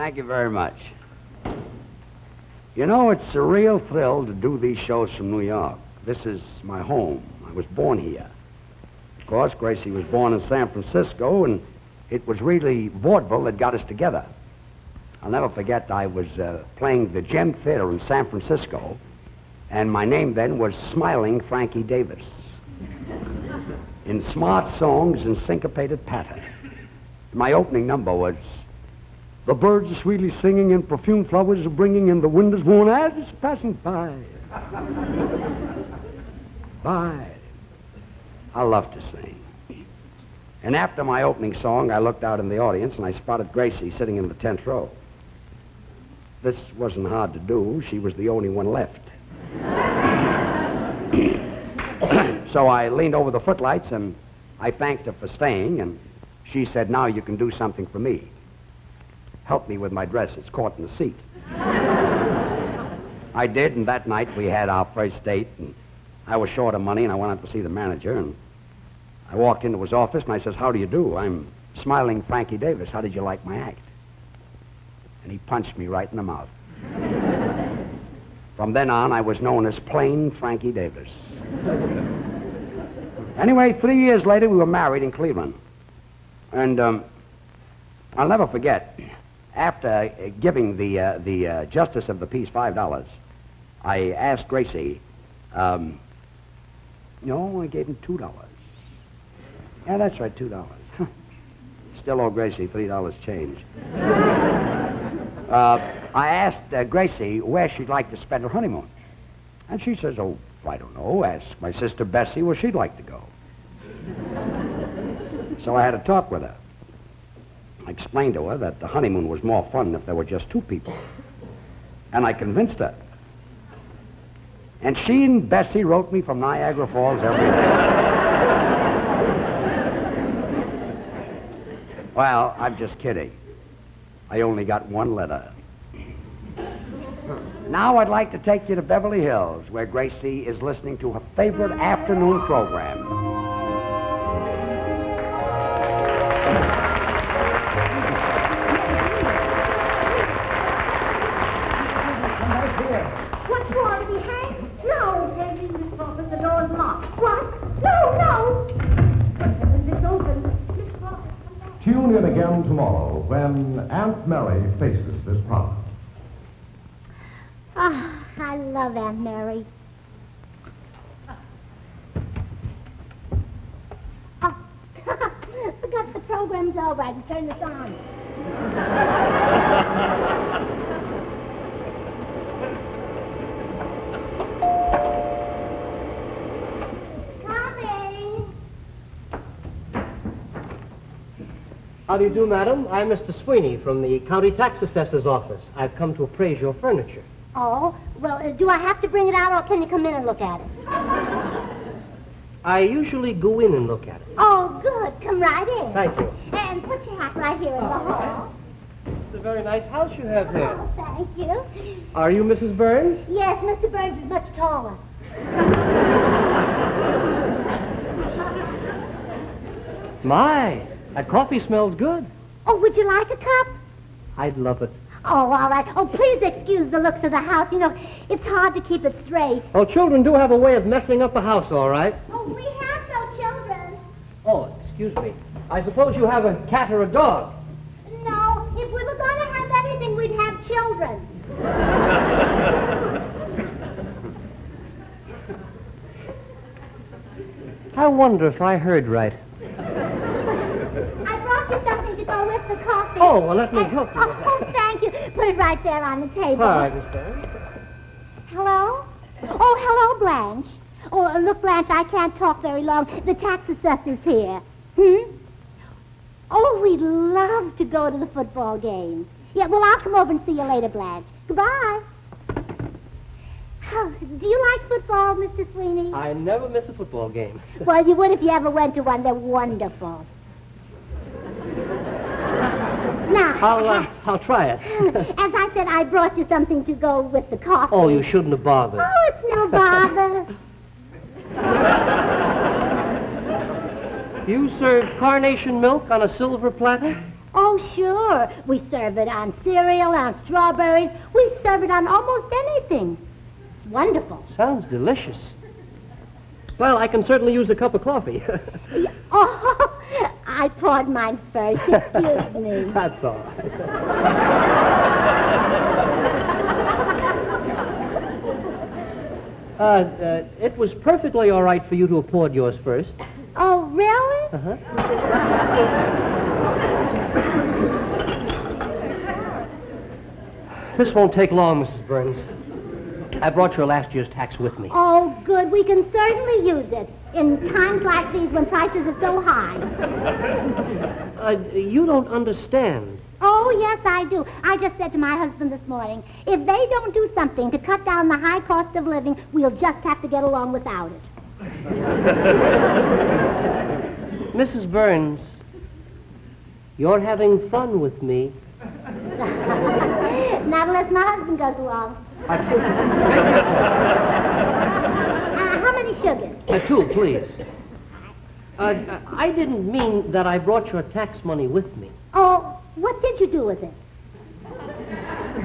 Thank you very much. You know, it's a real thrill to do these shows from New York. This is my home. I was born here. Of course, Gracie was born in San Francisco, and it was really vaudeville that got us together. I'll never forget, I was playing the Gem Theater in San Francisco, and my name then was Smiling Frankie Davis. In smart songs and syncopated patter. My opening number was, the birds are sweetly singing and perfume flowers are bringing and the wind is warm as it's passing by. Bye. I love to sing. And after my opening song, I looked out in the audience and I spotted Gracie sitting in the 10th row. This wasn't hard to do. She was the only one left. So I leaned over the footlights and I thanked her for staying, and she said, now you can do something for me. Help me with my dress. It's caught in the seat. I did, and that night we had our first date, and I was short of money, and I went out to see the manager, and I walked into his office, and I says, how do you do? I'm Smiling Frankie Davis. How did you like my act? And he punched me right in the mouth. From then on, I was known as Plain Frankie Davis. Anyway, 3 years later, we were married in Cleveland. And I'll never forget, after giving the justice of the peace $5, I asked Gracie, no, I gave him $2. Yeah, that's right, $2. Still owe Gracie $3 change. I asked Gracie where she'd like to spend her honeymoon. And she says, oh, I don't know. Ask my sister Bessie where she'd like to go. So I had a talk with her. I explained to her that the honeymoon was more fun if there were just two people. And I convinced her. And she and Bessie wrote me from Niagara Falls every day. Well, I'm just kidding. I only got one letter. Now I'd like to take you to Beverly Hills, where Gracie is listening to her favorite afternoon program. What's wrong? Is he hanged? No, Daddy, Miss Crawford, the door's locked. What? No! It's open. Miss Crawford, come back. Tune in again tomorrow when Aunt Mary faces this problem. Oh, I love Aunt Mary. Oh, forgot the program's over. I can turn this on. Coming. How do you do, madam? I'm Mr. Sweeney from the County Tax Assessor's office. I've come to appraise your furniture. Oh, well, do I have to bring it out, or can you come in and look at it? I usually go in and look at it. Oh, good. Come right in. Thank you. And put your hat right here in the hall. It's a very nice house you have there. Oh, thank you. Are you Mrs. Burns? Yes, Mr. Burns is much taller. My, that coffee smells good. Oh, would you like a cup? I'd love it. Oh, all right. Oh, please excuse the looks of the house. You know, it's hard to keep it straight. Oh, children do have a way of messing up a house, all right. Oh, we have no children. Oh, excuse me. I suppose you have a cat or a dog. No, if we were going to have anything, we'd have children. I wonder if I heard right. I brought you something to go with the coffee. Oh, well, let me help you with that. Oh, thank you. Put it right there on the table. All right, Miss Burns. Hello? Oh, hello, Blanche. Oh, look, Blanche, I can't talk very long. The tax assessor's here. Oh, we'd love to go to the football game. Yeah, well, I'll come over and see you later, Blanche. Goodbye. Oh, do you like football, Mr. Sweeney? I never miss a football game. Well, you would if you ever went to one. They're wonderful. Now, I'll try it. as I said, I brought you something to go with the coffee. Oh, you shouldn't have bothered. Oh, it's no bother. You serve carnation milk on a silver platter? Oh, sure. We serve it on cereal, on strawberries. We serve it on almost anything. It's wonderful. Sounds delicious. Well, I can certainly use a cup of coffee. Oh, I poured mine first. Excuse me. That's all right. It was perfectly all right for you to have poured yours first. Oh, really? Uh-huh. This won't take long, Mrs. Burns. I brought your last year's tax with me. Oh, good. We can certainly use it in times like these when prices are so high. You don't understand. Oh, yes, I do. I just said to my husband this morning, if they don't do something to cut down the high cost of living, we'll just have to get along without it. Mrs. Burns, you're having fun with me. Not unless my husband goes along. How many sugars? 2, please. I didn't mean that I brought your tax money with me. Oh, what did you do with it?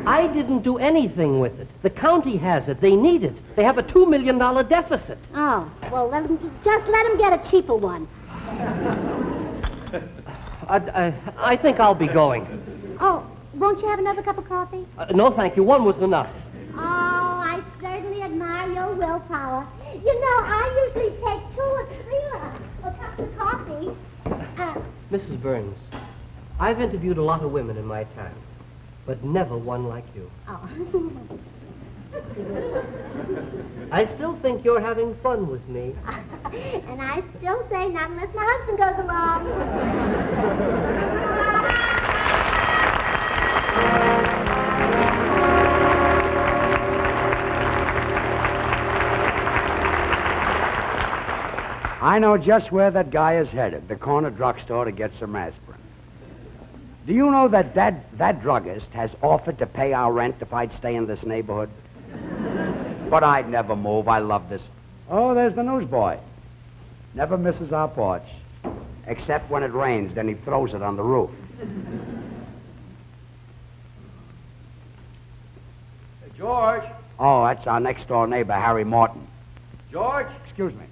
I didn't do anything with it. The county has it. They need it. They have a $2 million deficit. Oh, well, just let them get a cheaper one. I think I'll be going. Oh, won't you have another cup of coffee? No, thank you. One was enough. Oh, I certainly admire your willpower. You know, I usually take 2 or 3 cups of coffee. Mrs. Burns, I've interviewed a lot of women in my time, but never one like you. Oh. I still think you're having fun with me. And I still say not unless my husband goes along. I know just where that guy is headed, the corner drugstore to get some aspirin. Do you know that that druggist has offered to pay our rent if I'd stay in this neighborhood? But I'd never move. I love this. Oh, there's the newsboy. Never misses our porch. Except when it rains, then he throws it on the roof. Hey, George. Oh, that's our next door neighbor, Harry Morton. George? Excuse me.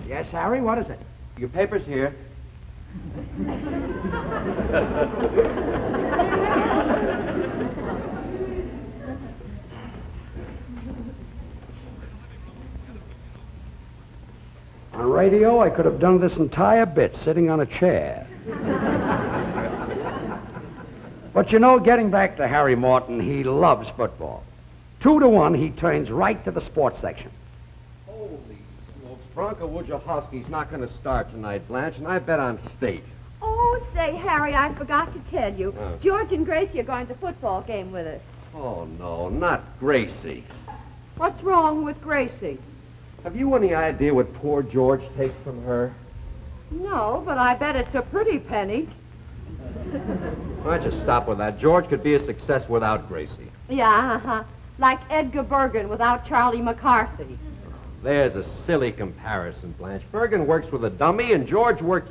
Yes, Harry, what is it? Your paper's here. On radio, I could have done this entire bit sitting on a chair. But you know, getting back to Harry Morton, he loves football. 2 to 1, he turns right to the sports section. Holy smokes. Bronco Wojciechowski's not going to start tonight, Blanche, and I bet on State. Oh, say, Harry, I forgot to tell you. George and Gracie are going to the football game with us. Oh, no, not Gracie. What's wrong with Gracie? Have you any idea what poor George takes from her? No, but I bet it's a pretty penny. Why don't you stop with that? George could be a success without Gracie. Yeah, like Edgar Bergen without Charlie McCarthy. There's a silly comparison, Blanche. Bergen works with a dummy, and George works...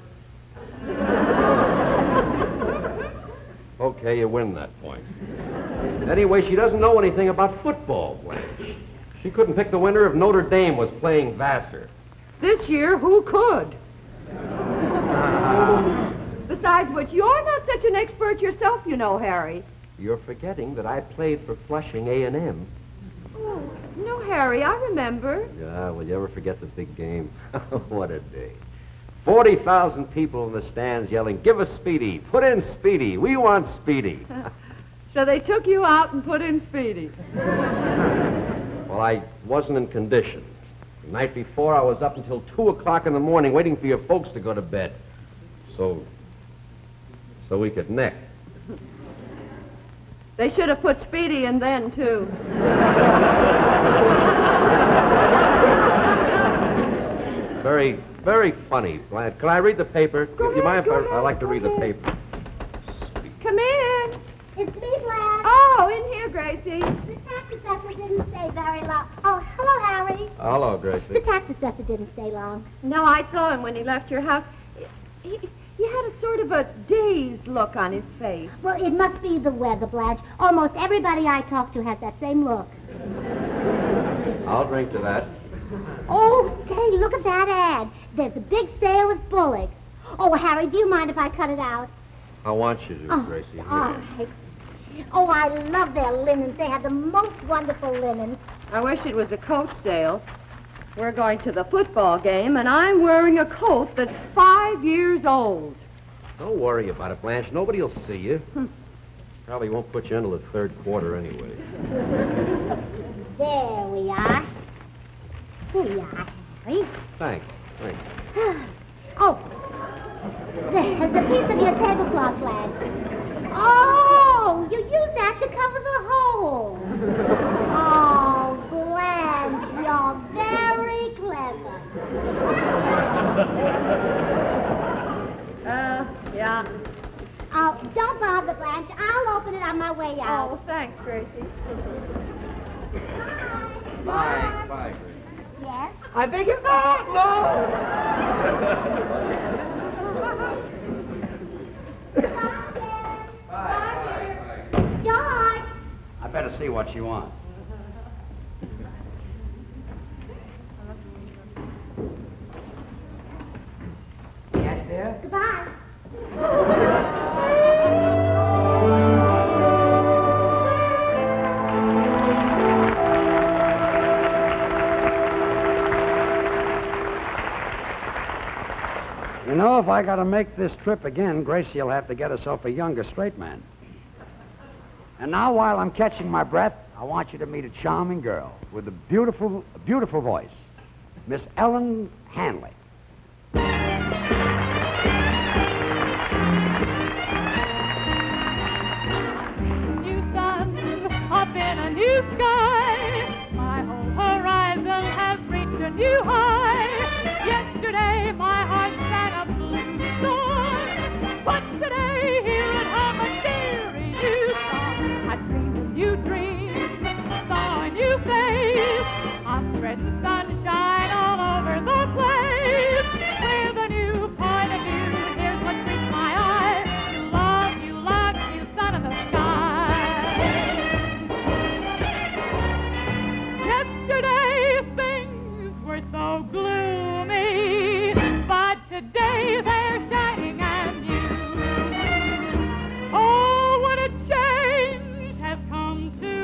Okay, you win that point. Anyway, she doesn't know anything about football, Blanche. She couldn't pick the winner if Notre Dame was playing Vassar. This year, who could? Besides which, you're not such an expert yourself, you know, Harry. You're forgetting that I played for Flushing A&M. Oh, no, Harry, I remember. Yeah, will you ever forget the big game? What a day. 40,000 people in the stands yelling, "Give us Speedy! Put in Speedy! We want Speedy!" So they took you out and put in Speedy. Well, I wasn't in condition. The night before, I was up until 2 o'clock in the morning waiting for your folks to go to bed. So we could neck. They should have put Speedy in then, too. Very, very funny, Blanche. Can I read the paper? Go Do you mind ahead, if I like to read the paper? Come in. It's me, Blanche. Oh, in here, Gracie. The tax assessor didn't stay very long. Oh, hello, Harry. Hello, Gracie. The tax assessor didn't stay long. No, I saw him when he left your house. He had a sort of a dazed look on his face. Well, it must be the weather, Blanche. Almost everybody I talk to has that same look. I'll drink to that. Oh, say, look at that ad. There's a big sale with Bullock. Oh, Harry, do you mind if I cut it out? I want you to, Gracie. Here. All right. Oh, I love their linens. They have the most wonderful linens. I wish it was a coat sale. We're going to the football game, and I'm wearing a coat that's 5 years old. Don't worry about it, Blanche. Nobody will see you. Probably won't put you into the third quarter anyway. There we are. Here you are, Harry. Thanks. Oh, there's a piece of your tablecloth, Blanche. Oh, you used that to cover the hole. Oh, Blanche, you're very clever. Yeah. Oh, don't bother, Blanche. I'll open it on my way out. Oh, thanks, Gracie. Bye, Gracie. Yes? I beg your pardon. No. George! I better see what she wants. Yes, dear? Goodbye. You know, if I gotta make this trip again, Gracie will have to get herself a younger straight man. And now, while I'm catching my breath, I want you to meet a charming girl with a beautiful voice, Miss Ellen Hanley. New sun up in a new sky. My whole horizon has reached a new high. Yesterday my heart sang a blue song, but today here at home a cheery new song. I dreamed a new dream, saw a new face. I'm spreading sunshine all over the place. With a new point of view, here's what meets my eye. You love, you sun in the sky. Yesterday things were so gloomy, but today they're shining and new. Oh, what a change has come to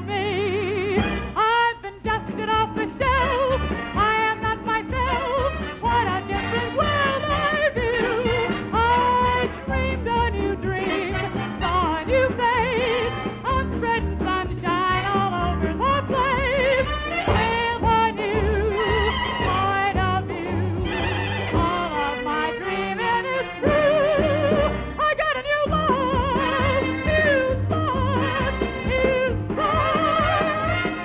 me. I've been dusted off the shelf. I am not myself. What a different world I view. I dreamed a new dream, saw a new face. I'm spreading sunshine all over the place. With a new point of view, all of my dreaming is true. I got a new love, new thought, new song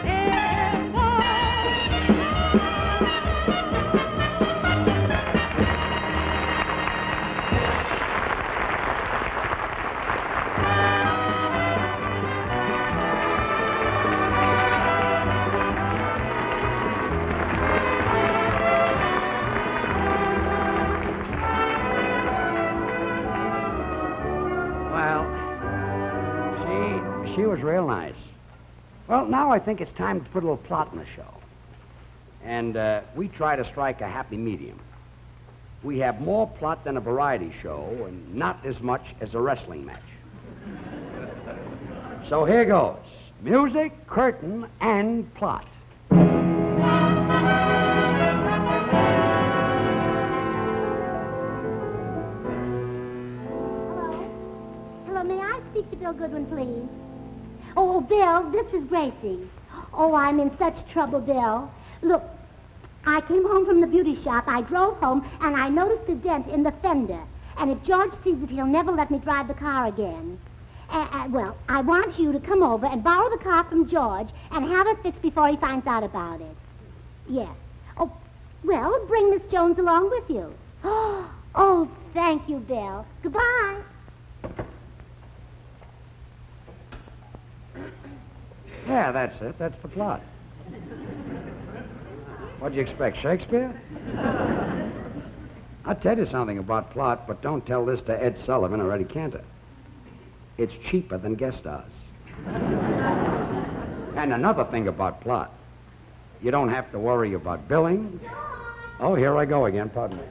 in love. Well, she was real nice. Well, now I think it's time to put a little plot in the show. And we try to strike a happy medium. We have more plot than a variety show and not as much as a wrestling match. So here goes. Music, curtain, and plot. Hello, may I speak to Bill Goodwin, please? Oh, Bill, this is Gracie. Oh, I'm in such trouble, Bill. Look, I came home from the beauty shop. I drove home, and I noticed a dent in the fender. And if George sees it, he'll never let me drive the car again. Well, I want you to come over and borrow the car from George and have it fixed before he finds out about it. Yes. Oh, well, bring Miss Jones along with you. Oh, thank you, Bill. Goodbye. Yeah, that's it. That's the plot. What'd you expect, Shakespeare? I'll tell you something about plot, but don't tell this to Ed Sullivan or Eddie Cantor. It's cheaper than guest stars. And another thing about plot. You don't have to worry about billing. Oh, here I go again. Pardon me.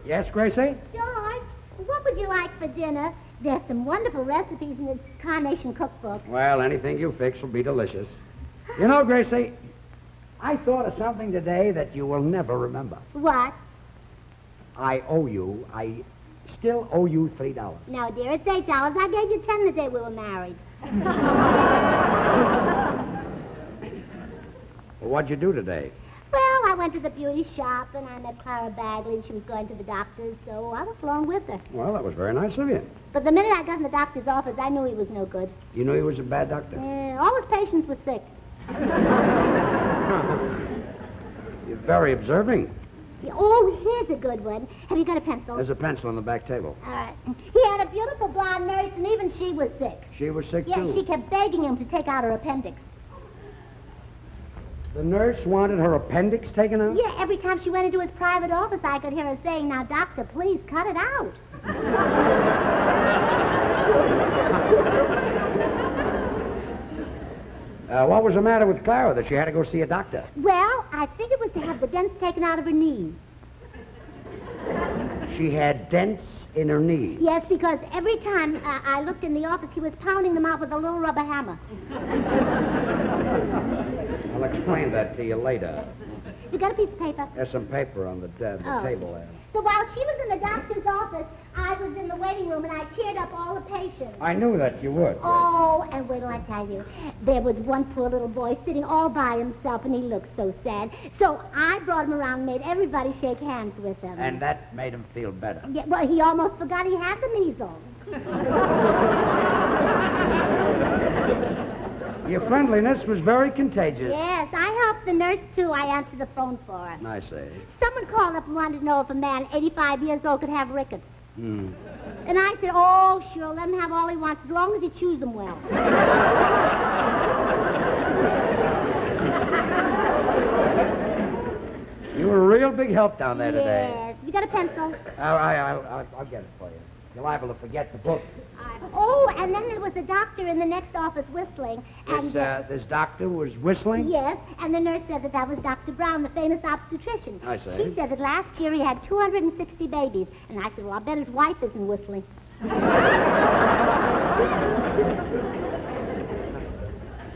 Yes, Gracie? George, what would you like for dinner? There's some wonderful recipes in the Carnation cookbook. Well, anything you fix will be delicious. You know, Gracie, I thought of something today that you will never remember. What? I still owe you $3. No, dear, it's $8. I gave you 10 the day we were married. Well, what'd you do today? Well, I went to the beauty shop, and I met Clara Bagley, and she was going to the doctor's, so I went along with her. Well, that was very nice of you. But the minute I got in the doctor's office, I knew he was no good. You knew he was a bad doctor? All his patients were sick. You're very observing. Yeah, oh, here's a good one. Have you got a pencil? There's a pencil on the back table. All right. He had a beautiful blonde nurse, and even she was sick. She was sick, Yeah, too? she kept begging him to take out her appendix. The nurse wanted her appendix taken out? Yeah, every time she went into his private office, I could hear her saying, "Now, doctor, please cut it out." What was the matter with Clara that she had to go see a doctor? Well, I think it was to have the dents taken out of her knees. She had dents in her knees. Yes, because every time I looked in the office, he was pounding them out with a little rubber hammer. I'll explain that to you later. You got a piece of paper? There's some paper on the table there. So while she was in the doctor's office, I was in the waiting room, and I cheered up all the patients. I knew that you would. Oh, and wait till I tell you. There was one poor little boy sitting all by himself, and he looked so sad. So I brought him around and made everybody shake hands with him. And that made him feel better. Yeah, well, he almost forgot he had the measles. Your friendliness was very contagious. Yes, I helped the nurse, too. I answered the phone for her. I say. Someone called up and wanted to know if a man 85 years old could have rickets. Hmm. And I said, oh, sure, let him have all he wants, as long as he chews them well. You were a real big help down there today. Yes. You got a pencil? I'll get it for you. You're liable to forget the book. Oh, and then there was a doctor in the next office whistling. And This doctor was whistling? Yes, and the nurse said that was Dr. Brown, the famous obstetrician. I see. She said that last year he had 260 babies. And I said, well, I bet his wife isn't whistling.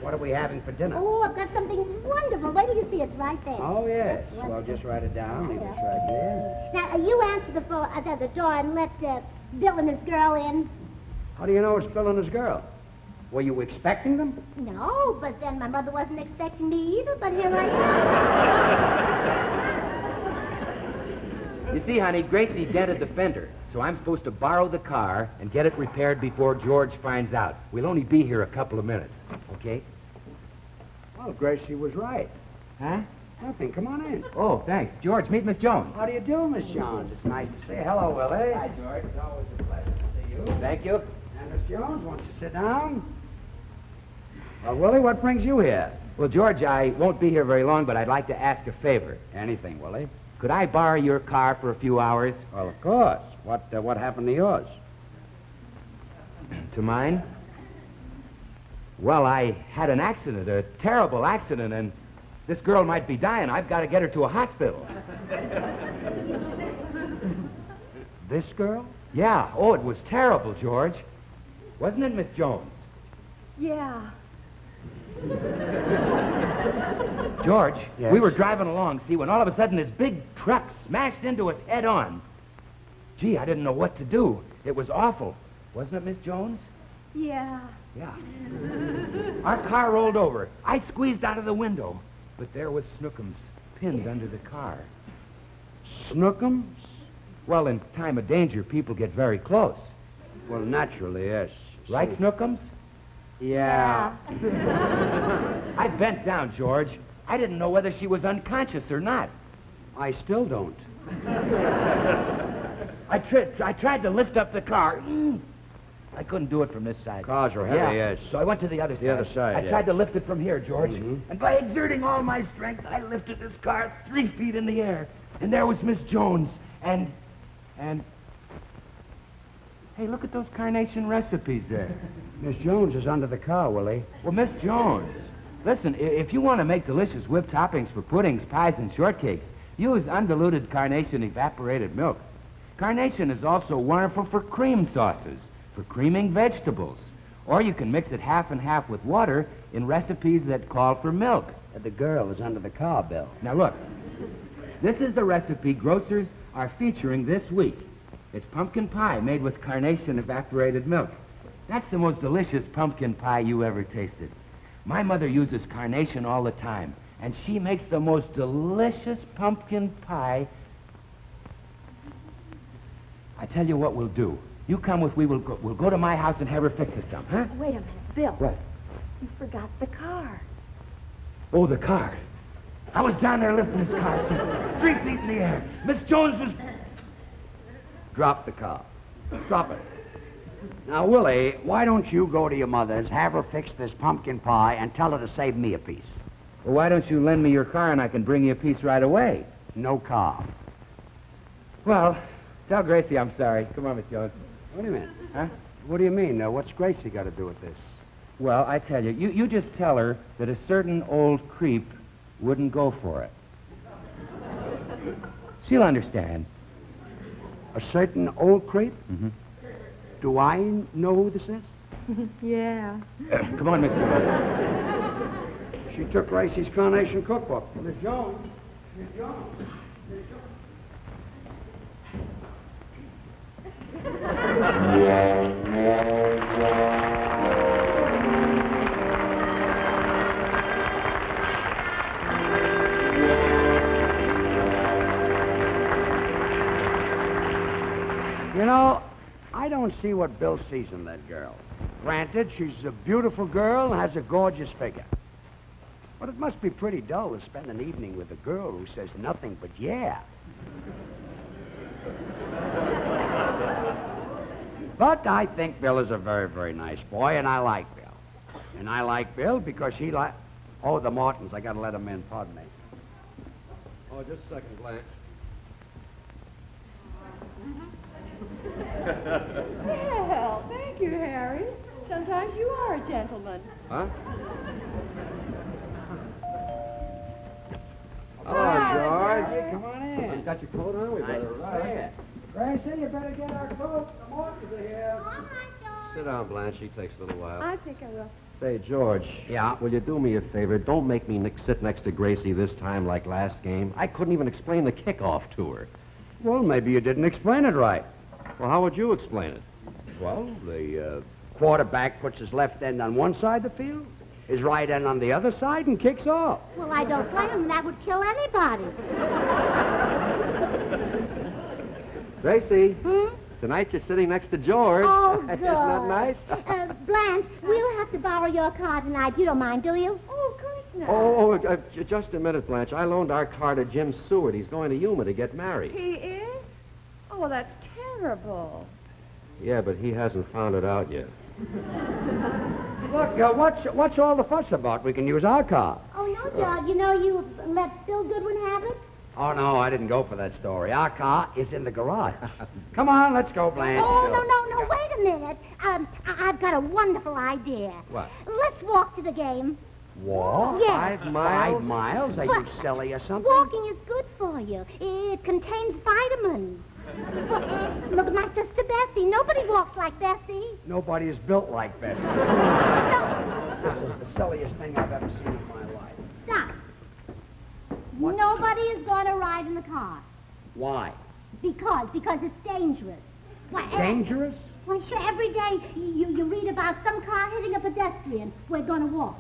What are we having for dinner? Oh, I've got something wonderful. Wait till you see. It's right there. Oh, yes. Well, just write it down. Leave this right there. Now, you answer the phone at the door and let Bill and his girl in. How do you know it's Bill and his girl? Were you expecting them? No, but then my mother wasn't expecting me either, but here I am. You see, honey, Gracie dented the fender, so I'm supposed to borrow the car and get it repaired before George finds out. We'll only be here a couple of minutes, okay? Well, Gracie was right. Huh? Nothing. Come on in. Oh, thanks. George, meet Miss Jones. How do you do, Miss Jones? It's nice to say hello, Willie. Hi, George. It's always a pleasure to see you. Thank you. And Miss Jones, won't you sit down? Well, Willie, what brings you here? Well, George, I won't be here very long, but I'd like to ask a favor. Anything, Willie. Could I borrow your car for a few hours? Well, of course. What happened to yours? To mine? Well, I had an accident, a terrible accident, and this girl might be dying. I've got to get her to a hospital. This girl? Yeah. Oh, it was terrible, George. Wasn't it, Miss Jones? Yeah. George, Yes? we were driving along, see, when all of a sudden this big truck smashed into us head on. Gee, I didn't know what to do. It was awful. Wasn't it, Miss Jones? Yeah. Yeah. Our car rolled over. I squeezed out of the window, but there was Snookums pinned under the car. Snookums? Well, in time of danger, people get very close. Well, naturally, yes. Right, Snookums? Yeah. I bent down, George. I didn't know whether she was unconscious or not. I still don't. I tried to lift up the car, I couldn't do it from this side. Cars are heavy, yes. So I went to the other side. The other side, I yeah. tried to lift it from here, George. And by exerting all my strength, I lifted this car 3 feet in the air. And there was Miss Jones. And... Hey, look at those carnation recipes there. Miss Jones is under the car, Willie. Well, Miss Jones, listen, if you want to make delicious whipped toppings for puddings, pies, and shortcakes, use undiluted carnation evaporated milk. Carnation is also wonderful for cream sauces, for creaming vegetables. Or you can mix it half and half with water in recipes that call for milk. The girl is under the car, Bill. Now look, this is the recipe grocers are featuring this week. It's pumpkin pie made with carnation evaporated milk. That's the most delicious pumpkin pie you ever tasted. My mother uses carnation all the time, and she makes the most delicious pumpkin pie. I tell you what we'll do. You come with, we'll go to my house and have her fix us some, huh? Wait a minute, Bill. What? You forgot the car. Oh, the car. I was down there lifting this car, so 3 feet in the air. Miss Jones was... Drop the car. Drop it. Now, Willie, why don't you go to your mother's, have her fix this pumpkin pie, and tell her to save me a piece? Well, why don't you lend me your car and I can bring you a piece right away? No car. Well, tell Gracie I'm sorry. Come on, Miss Jones. What do you mean? Huh? What do you mean? What's Gracie got to do with this? Well, I tell you, you just tell her that a certain old creep wouldn't go for it. She'll understand. A certain old creep? Mm-hmm. Do I know who this is? Yeah. Come on, Miss Jones. She took Gracie's carnation cookbook. Miss Jones. Miss Jones. Miss You know, I don't see what Bill sees in that girl. Granted, she's a beautiful girl and has a gorgeous figure. But it must be pretty dull to spend an evening with a girl who says nothing but yeah. But I think Bill is a very, very nice boy, and I like Bill. And I like Bill because he Oh, the Martins. I gotta let them in. Pardon me. Oh, just a second, Blanche. Well, thank you, Harry. Sometimes you are a gentleman. Huh? Hi, George. Hey, come on in. You got your coat on? We Nice better to ride. see you. Gracie, you better get our coats. The Martins are here. All right, George. Sit down, Blanche. She takes a little while. I think I will. Say, George. Yeah? Will you do me a favor? Don't make me sit next to Gracie this time like last game. I couldn't even explain the kickoff to her. Well, maybe you didn't explain it right. Well, how would you explain it? Well, the quarterback puts his left end on one side of the field, his right end on the other side, and kicks off. Well, I don't blame him. That would kill anybody. Gracie, Hmm? tonight you're sitting next to George. Oh, Isn't good. that nice? Blanche, we'll have to borrow your car tonight. You don't mind, do you? Oh, of course not. Just a minute, Blanche. I loaned our car to Jim Seward. He's going to Yuma to get married. He is? Oh, that's terrible. Yeah, but he hasn't found it out yet. Look, what's all the fuss about? We can use our car. Oh, no, George. You know you let Bill Goodwin have it? Oh, no, I didn't go for that story. Our car is in the garage. Come on, let's go, Blanche. Oh, no, wait a minute. I've got a wonderful idea. What? Let's walk to the game. Walk? Yes. 5 miles? 5 miles? Are you silly or something? Walking is good for you. It contains vitamins. Look at my sister Bessie. Nobody walks like Bessie. Nobody is built like Bessie. No, This is the silliest thing I've ever seen in my life. stop. Nobody is going to ride in the car. Why? Because it's dangerous. Why, Dangerous? Why, sure, every day you read about some car hitting a pedestrian. We're going to walk.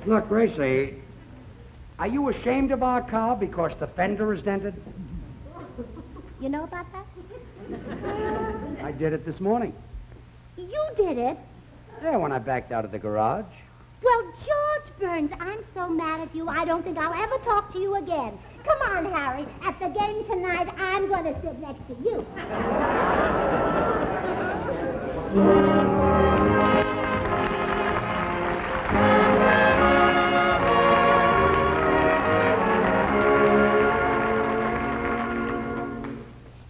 Look, Gracie, are you ashamed of our car because the fender is dented? You know about that? I did it this morning. You did it. Yeah, when I backed out of the garage. Well, George Burns, I'm so mad at you, I don't think I'll ever talk to you again. Come on, Harry. At the game tonight, I'm going to sit next to you.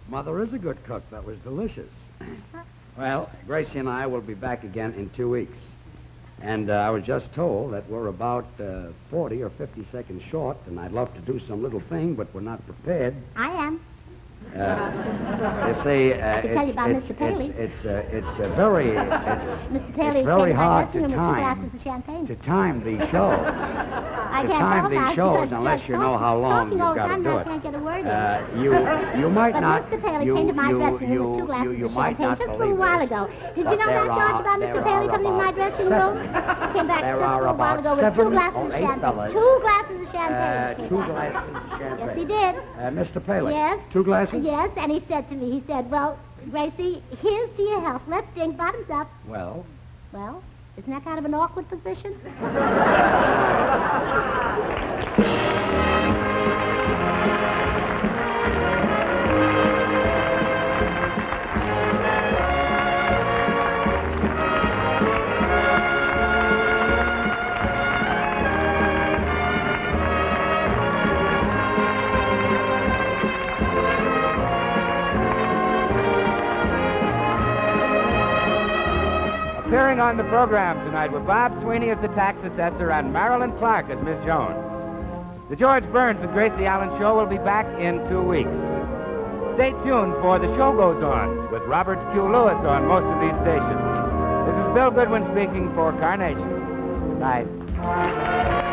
Mother is a good cook. That was delicious. Well, Gracie and I will be back again in 2 weeks. And I was just told that we're about 40 or 50 seconds short, and I'd love to do some little thing, but we're not prepared. I am. You see, to tell you about Mr. Paley. It's very, Mr. Paley it's very came to my hard dressing to room with 2 time. glasses of champagne. To time these shows. I To can't time talk these now shows because unless Judge you know how long talking you've all the got to time, do I it. can't get a word in. You might But not. Mr. Paley came to my dressing room with 2 glasses you of might champagne not just a believe little while this, ago. Did but you know that, George, about there Mr. Paley are coming in my about dressing room? Came back there just a are little while about ago with 2 7 glasses or of 8 champagne. fellas. 2 glasses of champagne. 2 glasses of champagne. Yes, he did. Mr. Paley. Yes. 2 glasses? Yes, and he said to me, he said, well, Gracie, here's to your health. Let's drink bottoms up. Well, Well, isn't that kind of an awkward position? Appearing on the program tonight were Bob Sweeney as the tax assessor and Marilyn Clark as Miss Jones. The George Burns and Gracie Allen show will be back in 2 weeks. Stay tuned for The Show Goes On with Robert Q. Lewis on most of these stations. This is Bill Goodwin speaking for Carnation. Good night.